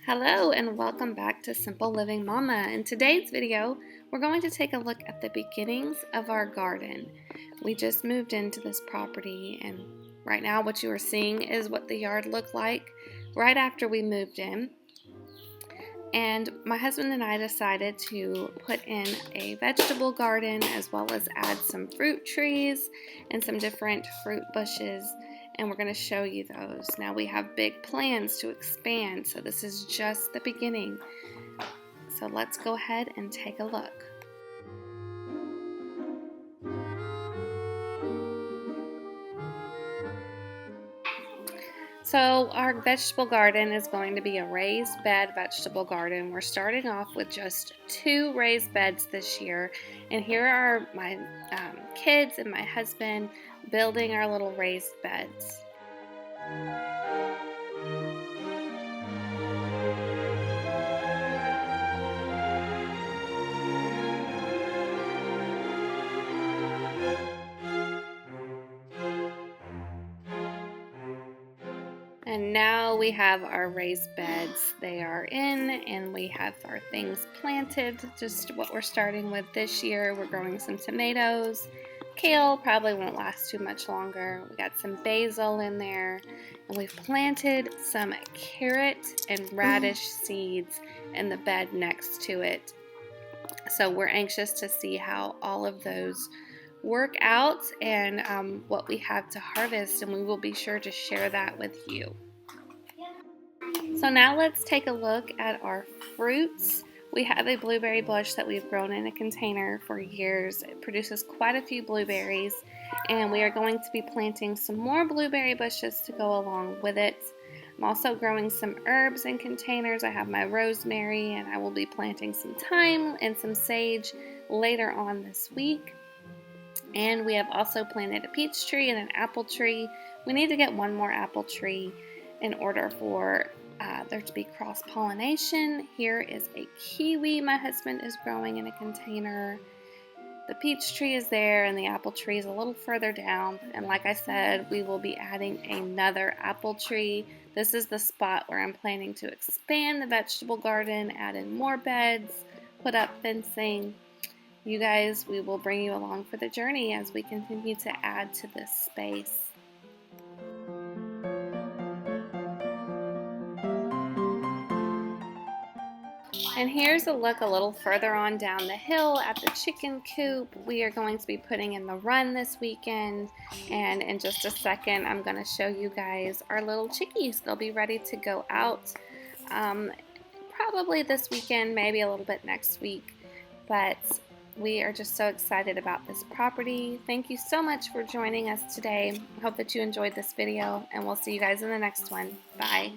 Hello and welcome back to Simple Living Mama. In today's video, we're going to take a look at the beginnings of our garden. We just moved into this property and right now what you are seeing is what the yard looked like right after we moved in. And my husband and I decided to put in a vegetable garden as well as add some fruit trees and some different fruit bushes, and we're going to show you those. Now we have big plans to expand, so this is just the beginning. So let's go ahead and take a look. So our vegetable garden is going to be a raised bed vegetable garden. We're starting off with just 2 raised beds this year. And here are my kids and my husband building our little raised beds. And now we have our raised beds. They are in and we have our things planted, just what we're starting with this year. We're growing some tomatoes. Kale probably won't last too much longer. We got some basil in there, and we've planted some carrot and radish seeds in the bed next to it. So we're anxious to see how all of those work out and what we have to harvest, and we will be sure to share that with you. So now let's take a look at our fruits. We have a blueberry bush that we've grown in a container for years. It produces quite a few blueberries, and we are going to be planting some more blueberry bushes to go along with it. I'm also growing some herbs in containers. I have my rosemary, and I will be planting some thyme and some sage later on this week. And we have also planted a peach tree and an apple tree. We need to get one more apple tree in order for there to be cross-pollination. Here is a kiwi my husband is growing in a container. The peach tree is there and the apple tree is a little further down. And like I said, we will be adding another apple tree. This is the spot where I'm planning to expand the vegetable garden, add in more beds, put up fencing. You guys, we will bring you along for the journey as we continue to add to this space. And here's a look a little further on down the hill at the chicken coop. We are going to be putting in the run this weekend, and in just a second I'm going to show you guys our little chickies. They'll be ready to go out probably this weekend, maybe a little bit next week, but we are just so excited about this property. Thank you so much for joining us today. I hope that you enjoyed this video, and we'll see you guys in the next one. Bye.